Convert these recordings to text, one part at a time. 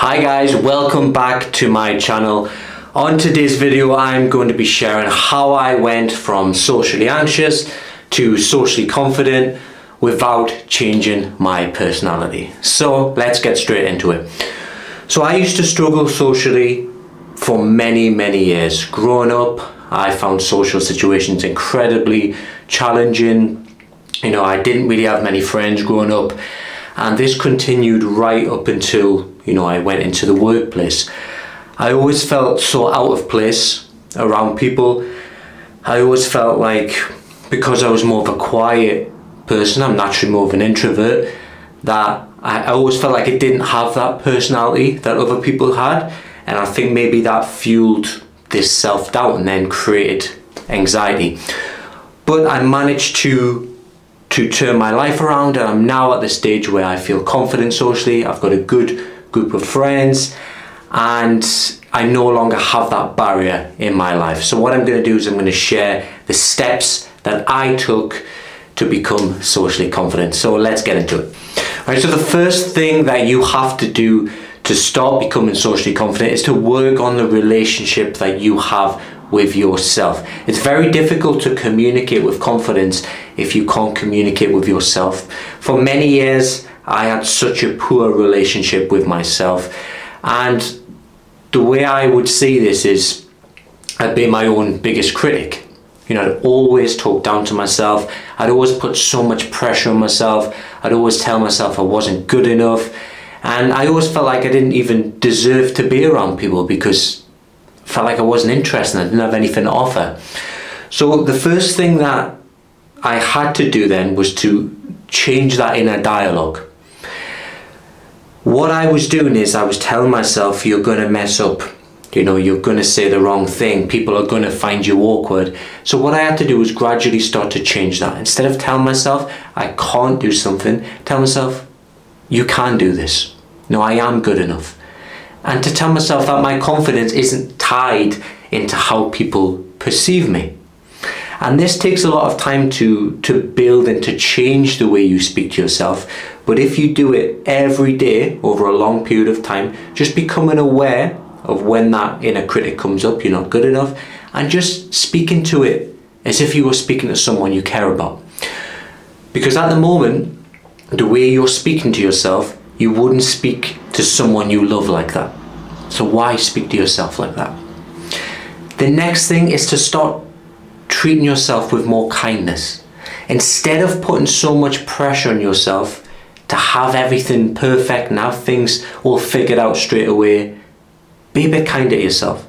Hi guys, welcome back to my channel. On today's video I'm going to be sharing how I went from socially anxious to socially confident without changing my personality. So let's get straight into it. So I used to struggle socially for many years. Growing up, I found social situations incredibly challenging. I didn't really have many friends growing up, and this continued right up until I went into the workplace. I always felt so out of place around people. I always felt like, because I was more of a quiet person, I'm naturally more of an introvert, that I always felt like I didn't have that personality that other people had, and I think maybe that fueled this self-doubt and then created anxiety. But I managed to turn my life around, and I'm now at the stage where I feel confident socially. I've got a good group of friends and I no longer have that barrier in my life. So what I'm going to do is I'm going to share the steps that I took to become socially confident. So let's get into it. Alright, so the first thing that you have to do to start becoming socially confident is to work on the relationship that you have with yourself. It's very difficult to communicate with confidence if you can't communicate with yourself. For many years I had such a poor relationship with myself, and the way I would see this is I'd be my own biggest critic. I'd always talk down to myself. I'd always put so much pressure on myself. I'd always tell myself I wasn't good enough, and I always felt like I didn't even deserve to be around people because I felt like I wasn't interested and I didn't have anything to offer. So the first thing that I had to do then was to change that inner dialogue. What I was doing is I was telling myself, you're going to mess up, you're going to say the wrong thing, people are going to find you awkward. So what I had to do was gradually start to change that. Instead of telling myself I can't do something, tell myself you can do this. No, I am good enough. And to tell myself that my confidence isn't tied into how people perceive me. And this takes a lot of time to build and to change the way you speak to yourself. But if you do it every day over a long period of time, just becoming aware of when that inner critic comes up, you're not good enough, and just speaking to it as if you were speaking to someone you care about. Because at the moment, the way you're speaking to yourself, you wouldn't speak to someone you love like that. So why speak to yourself like that? The next thing is to start treating yourself with more kindness. Instead of putting so much pressure on yourself to have everything perfect and have things all figured out straight away, be a bit kinder to yourself.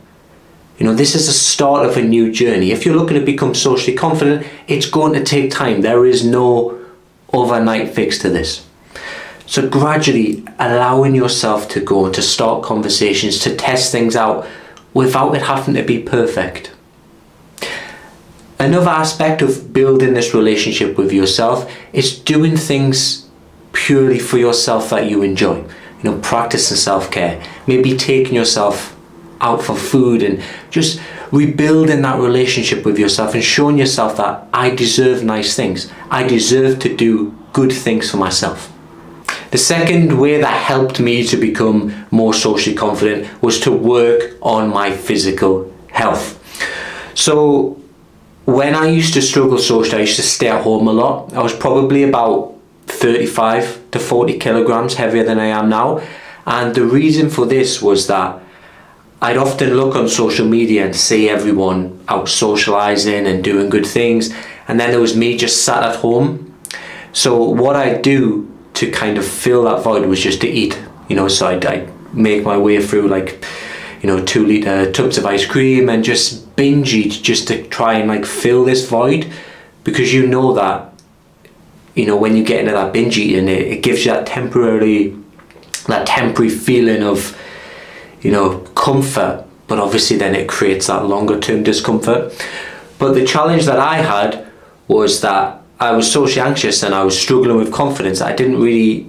This is the start of a new journey. If you're looking to become socially confident, it's going to take time. There is no overnight fix to this. So gradually allowing yourself to go and to start conversations, to test things out without it having to be perfect. Another aspect of building this relationship with yourself is doing things purely for yourself that you enjoy. Practicing self-care, maybe taking yourself out for food and just rebuilding that relationship with yourself and showing yourself that I deserve nice things. I deserve to do good things for myself. The second way that helped me to become more socially confident was to work on my physical health. So when I used to struggle socially, I used to stay at home a lot. I was probably about 35 to 40 kilograms heavier than I am now. And the reason for this was that I'd often look on social media and see everyone out socializing and doing good things. And then there was me just sat at home. So what I'd do to kind of fill that void was just to eat. So I'd make my way through 2-litre tubs of ice cream and just binge eat just to try and fill this void, because that when you get into that binge eating, it gives you that temporary feeling of comfort, but obviously then it creates that longer term discomfort. But the challenge that I had was that I was socially anxious and I was struggling with confidence. I didn't really,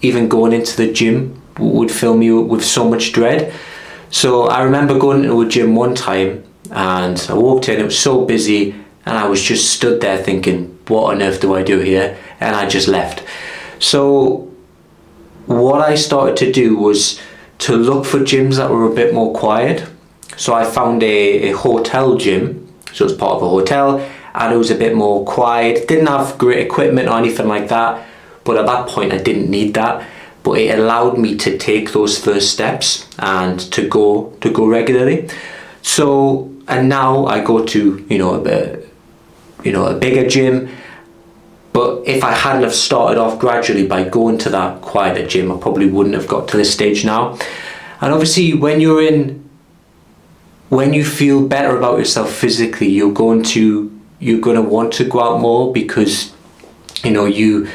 even going into the gym would fill me with so much dread. So I remember going into a gym one time and I walked in, it was so busy, and I was just stood there thinking, what on earth do I do here? And I just left. So what I started to do was to look for gyms that were a bit more quiet. So I found a hotel gym, so it's part of a hotel, and it was a bit more quiet. Didn't have great equipment or anything like that, but at that point I didn't need that. But it allowed me to take those first steps and to go regularly. So, and now I go to a bigger gym. But if I hadn't have started off gradually by going to that quieter gym, I probably wouldn't have got to this stage now. And obviously, when you feel better about yourself physically, you're going to want to go out more, because you're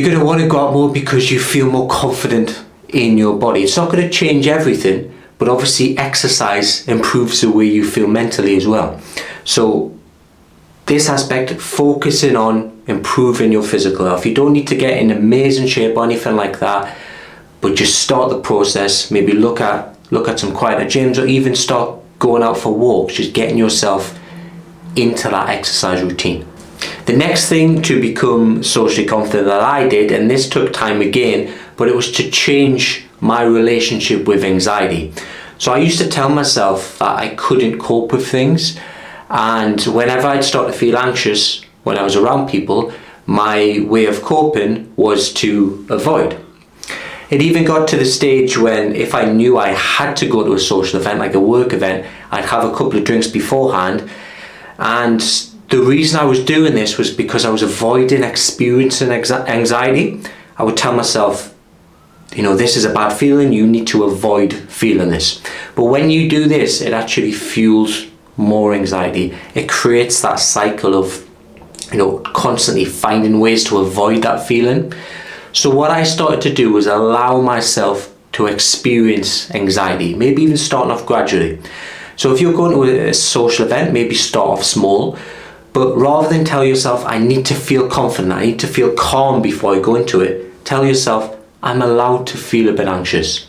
going to want to go out more because you feel more confident in your body. It's not going to change everything, but obviously exercise improves the way you feel mentally as well. So this aspect, focusing on improving your physical health. You don't need to get in amazing shape or anything like that, but just start the process. Maybe look at some quieter gyms, or even start going out for walks, just getting yourself into that exercise routine. The next thing to become socially confident that I did, and this took time again, but it was to change my relationship with anxiety. So I used to tell myself that I couldn't cope with things, and whenever I'd start to feel anxious when I was around people, my way of coping was to avoid. It even got to the stage when, if I knew I had to go to a social event, like a work event, I'd have a couple of drinks beforehand. And the reason I was doing this was because I was avoiding experiencing anxiety. I would tell myself, this is a bad feeling, you need to avoid feeling this. But when you do this, it actually fuels more anxiety. It creates that cycle of, constantly finding ways to avoid that feeling. So what I started to do was allow myself to experience anxiety, maybe even starting off gradually. So if you're going to a social event, maybe start off small, but rather than tell yourself, I need to feel confident, I need to feel calm before I go into it, tell yourself, I'm allowed to feel a bit anxious.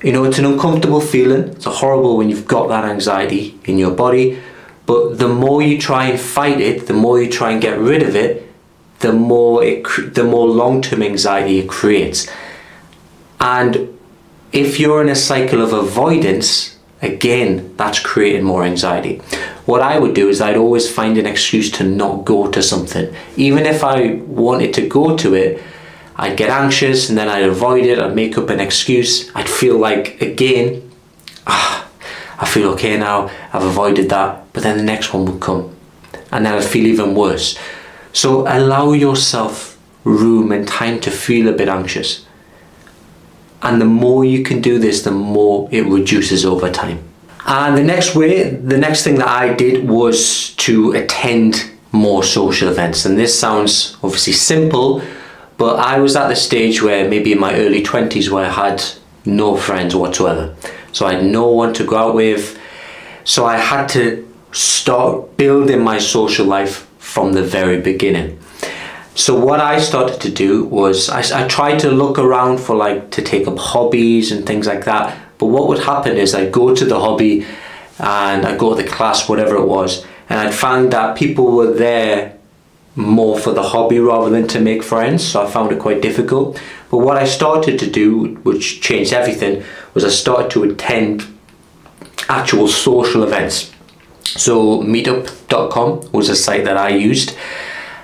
It's an uncomfortable feeling. It's horrible when you've got that anxiety in your body, but the more you try and fight it, the more you try and get rid of it, the more long-term anxiety it creates. And if you're in a cycle of avoidance, again, that's creating more anxiety. What I would do is I'd always find an excuse to not go to something. Even if I wanted to go to it, I'd get anxious and then I'd avoid it, I'd make up an excuse. I'd feel like, again, I feel okay now, I've avoided that, but then the next one would come. And then I'd feel even worse. So allow yourself room and time to feel a bit anxious. And the more you can do this, the more it reduces over time. And the next thing that I did was to attend more social events. And this sounds obviously simple, but I was at the stage where maybe in my early 20s where I had no friends whatsoever. So I had no one to go out with. So I had to start building my social life from the very beginning. So what I started to do was I tried to look around for to take up hobbies and things like that. But what would happen is I'd go to the hobby and I'd go to the class, whatever it was, and I'd find that people were there more for the hobby rather than to make friends. So I found it quite difficult. But what I started to do, which changed everything, was I started to attend actual social events. So meetup.com was a site that I used,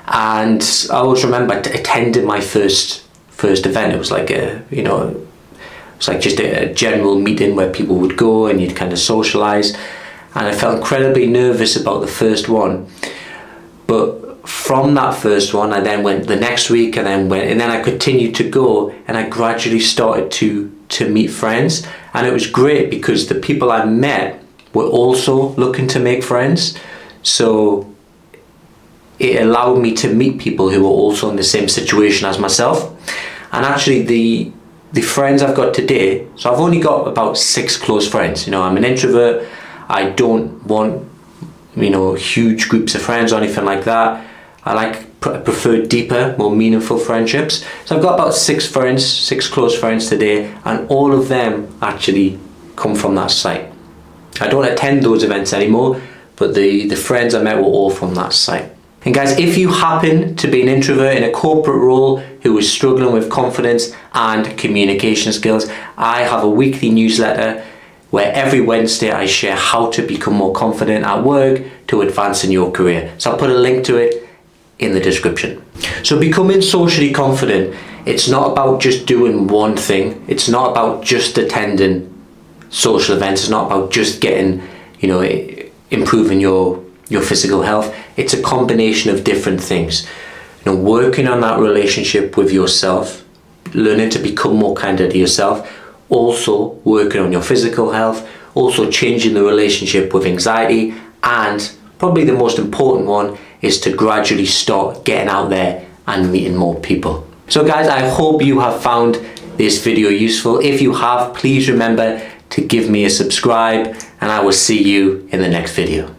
and I always remember attending my first event. It was like just a general meeting where people would go and you'd kind of socialize, and I felt incredibly nervous about the first one. But from that first one, I then went the next week, and then I continued to go, and I gradually started to meet friends, and it was great because the people I met were also looking to make friends. So it allowed me to meet people who were also in the same situation as myself. And actually the friends I've got today, so I've only got about 6 close friends. I'm an introvert. I don't want huge groups of friends or anything like that. I prefer deeper, more meaningful friendships. So I've got about 6 close friends today, and all of them actually come from that site. I don't attend those events anymore, but the friends I met were all from that site. And guys, if you happen to be an introvert in a corporate role who is struggling with confidence and communication skills, I have a weekly newsletter where every Wednesday I share how to become more confident at work to advance in your career. So I'll put a link to it in the description. So becoming socially confident, it's not about just doing one thing. It's not about just attending social events. It's not about just getting, improving your physical health. It's a combination of different things. Working on that relationship with yourself, learning to become more kinder to yourself, also working on your physical health, also changing the relationship with anxiety, and probably the most important one is to gradually start getting out there and meeting more people. So guys, I hope you have found this video useful. If you have, please remember to give me a subscribe, and I will see you in the next video.